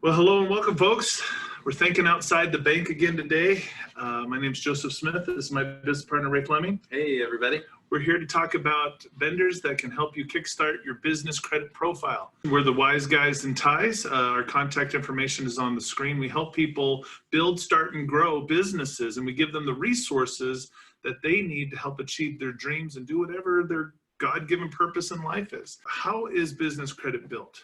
Well, hello and welcome, folks. We're thinking outside the bank again today. My name is Joseph Smith. This is my business partner, Ray Fleming. Hey, everybody. We're here to talk about vendors that can help you kickstart your business credit profile. We're the Wise Guys in Ties. Our contact information is on the screen. We help people build, start, and grow businesses, and we give them the resources that they need to help achieve their dreams and do whatever their God-given purpose in life is. How is business credit built?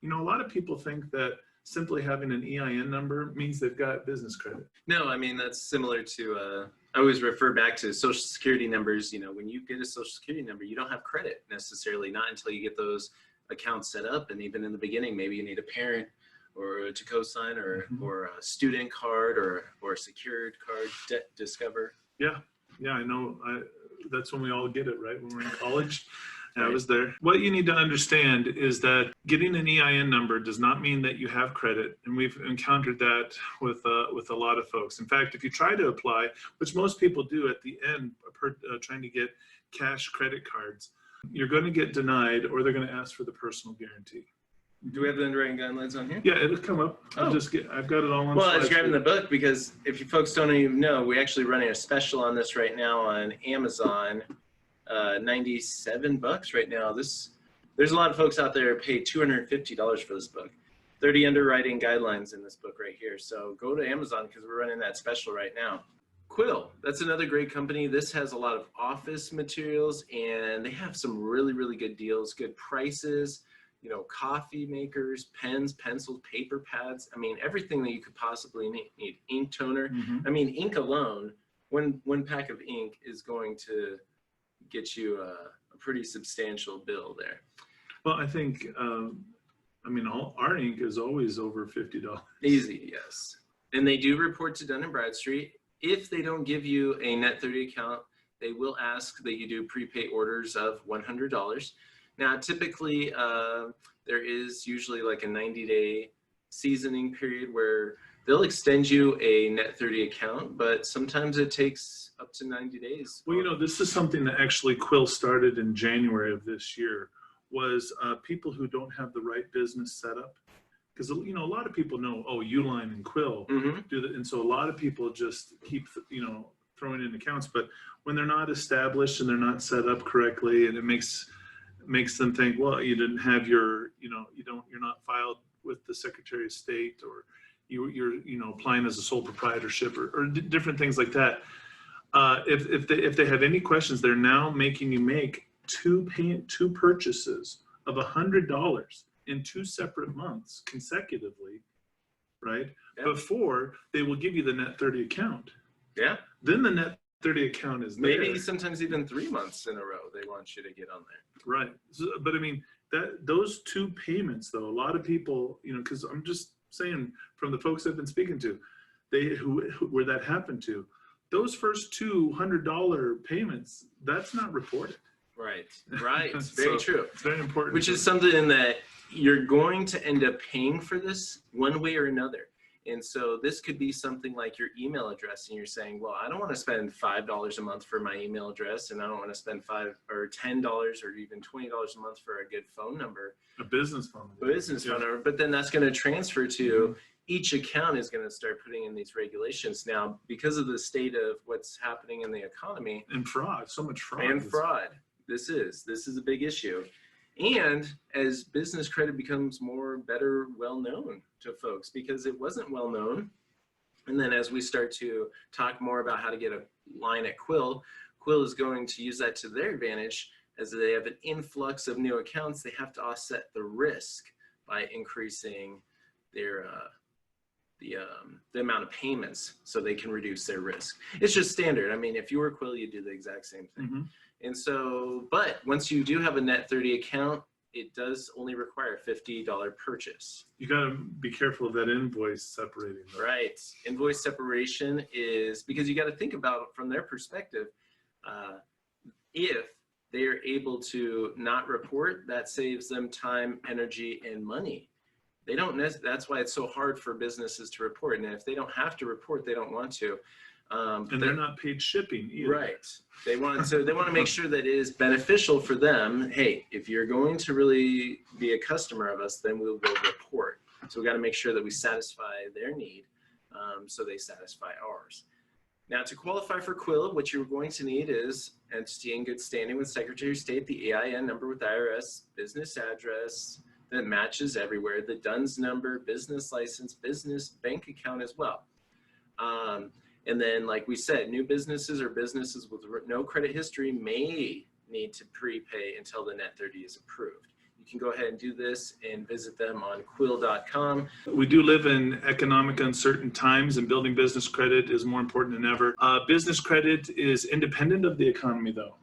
You know, a lot of people think that simply having an EIN number means they've got business credit. No, I mean, that's similar to, I always refer back to social security numbers. You know, when you get a social security number, you don't have credit necessarily, not until you get those accounts set up. And even in the beginning, maybe you need a parent or to co-sign or a student card or a secured card, debt discover. Yeah, I know. That's when we all get it, right? When we're in college. I was there. What you need to understand is that getting an EIN number does not mean that you have credit, and we've encountered that with a lot of folks. In fact, if you try to apply, which most people do at the end, trying to get cash credit cards, you're going to get denied, or they're going to ask for the personal guarantee. Do we have the underwriting guidelines on here? Yeah, it'll come up. Oh. I've got it all on. Well, I was grabbing the book because if you folks don't even know, we're actually running a special on this right now on Amazon. 97 bucks right now. There's a lot of folks out there pay $250 for this book. 30 underwriting guidelines in this book right here. So go to Amazon because we're running that special right now. Quill, that's another great company. This has a lot of office materials and they have some really, really good deals, good prices, you know, coffee makers, pens, pencils, paper pads. I mean, everything that you could possibly need. Ink toner. I mean, ink alone, one pack of ink is going to get you a pretty substantial bill there. Well, I think, our ink is always over $50. Easy, yes. And they do report to Dun & Bradstreet. If they don't give you a net 30 account, they will ask that you do prepay orders of $100. Now, typically, there is usually like a 90-day seasoning period where they'll extend you a net 30 account, but sometimes it takes up to 90 days. Well, you know, this is something that actually Quill started in January of this year, was people who don't have the right business set up. Because, you know, a lot of people know, oh, Uline and Quill do that. And so a lot of people just keep, you know, throwing in accounts. But when they're not established and they're not set up correctly, and it makes them think, well, you didn't have your, you know, you're not filed with the Secretary of State, or you're applying as a sole proprietorship or different things like that. If they have any questions, they're now making you make two purchases of $100 in 2 separate months consecutively, right? Yeah. Before they will give you the net 30 account. Yeah. Then the net 30 account is there. Maybe sometimes even 3 months in a row they want you to get on there. Right. So, but I mean, those 2 payments, though, a lot of people, you know, because I'm just saying from the folks I've been speaking to, where that happened to, those first $200 payments, that's not reported. Right. Very true. It's very important. Which is something that you're going to end up paying for this one way or another. And so this could be something like your email address, and you're saying, well, I don't want to spend $5 a month for my email address, and I don't want to spend $5 or $10 or even $20 a month for a good phone number. A business phone number. Phone number. But then that's going to transfer to each account is going to start putting in these regulations. Now, because of the state of what's happening in the economy. And fraud, so much fraud. And fraud. This is a big issue. And as business credit becomes better well known to folks, because it wasn't well known. And then as we start to talk more about how to get a line at Quill is going to use that to their advantage. As they have an influx of new accounts, they have to offset the risk by increasing their the amount of payments so they can reduce their risk. It's just standard. I mean, if you were Quill, you'd do the exact same thing. And so, but once you do have a net 30 account, it does only require a $50 purchase. You got to be careful of that invoice separating, though. Right. Invoice separation is because you got to think about it from their perspective. If they're able to not report, that saves them time, energy, and money. They don't. That's why it's so hard for businesses to report. And if they don't have to report, they don't want to. And they're not paid shipping either. Right. They want to make sure that it is beneficial for them. Hey, if you're going to really be a customer of us, then we'll go report. So we got to make sure that we satisfy their need so they satisfy ours. Now, to qualify for Quill, what you're going to need is entity in good standing with Secretary of State, the EIN number with IRS, business address that matches everywhere, the DUNS number, business license, business bank account as well. And then, like we said, new businesses or businesses with no credit history may need to prepay until the net 30 is approved. You can go ahead and do this and visit them on quill.com. We do live in economic uncertain times, and building business credit is more important than ever. Business credit is independent of the economy, though,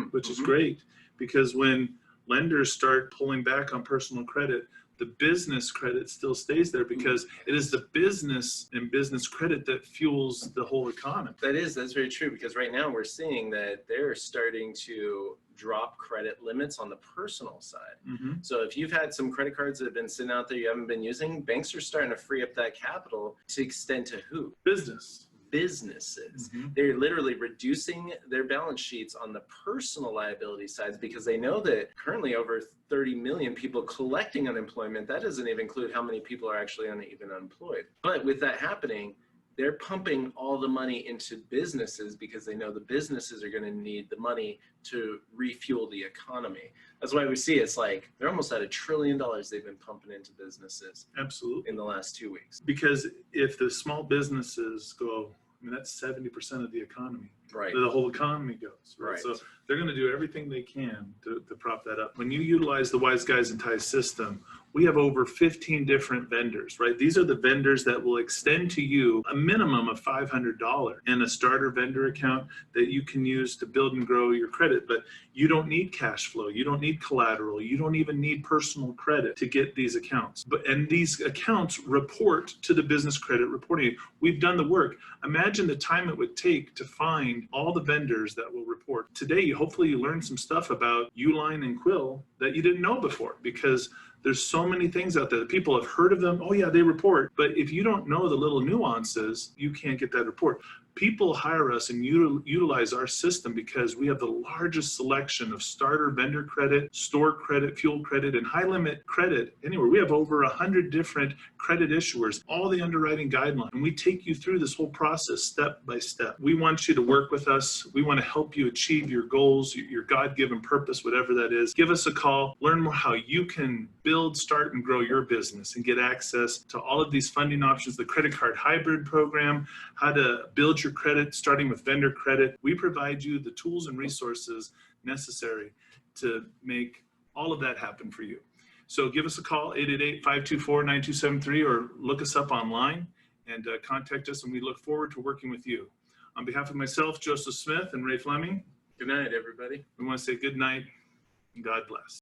which is great, because when lenders start pulling back on personal credit, the business credit still stays there, because it is the business and business credit that fuels the whole economy. That's very true, because right now we're seeing that they're starting to drop credit limits on the personal side. So if you've had some credit cards that have been sitting out there you haven't been using, banks are starting to free up that capital to extend to who? Businesses. They're literally reducing their balance sheets on the personal liability sides, because they know that currently over 30 million people collecting unemployment. That doesn't even include how many people are actually even unemployed. But with that happening, they're pumping all the money into businesses, because they know the businesses are going to need the money to refuel the economy. That's why we see it's like they're almost at $1 trillion they've been pumping into businesses. Absolutely. In the last 2 weeks. Because if the small businesses go, I mean, that's 70% of the economy. Right. The whole economy goes. Right. So they're going to do everything they can to prop that up. When you utilize the Wise Guys and Ties system, we have over 15 different vendors, right? These are the vendors that will extend to you a minimum of $500 and a starter vendor account that you can use to build and grow your credit. But you don't need cash flow. You don't need collateral. You don't even need personal credit to get these accounts. And these accounts report to the business credit reporting. We've done the work. Imagine the time it would take to find all the vendors that will report. Today, hopefully you learned some stuff about Uline and Quill that you didn't know before, because there's so many things out there that people have heard of them. Oh yeah, they report. But if you don't know the little nuances, you can't get that report. People hire us and utilize our system because we have the largest selection of starter vendor credit, store credit, fuel credit, and high limit credit anywhere. We have over 100 different credit issuers, all the underwriting guidelines. And we take you through this whole process step by step. We want you to work with us. We want to help you achieve your goals, your God-given purpose, whatever that is. Give us a call. Learn more how you can build, start, and grow your business and get access to all of these funding options, the credit card hybrid program, how to build your credit, starting with vendor credit. We provide you the tools and resources necessary to make all of that happen for you. So give us a call, 888-524-9273, or look us up online and contact us, and we look forward to working with you. On behalf of myself, Joseph Smith, and Ray Fleming, Good night, everybody. we want to say good night and God bless.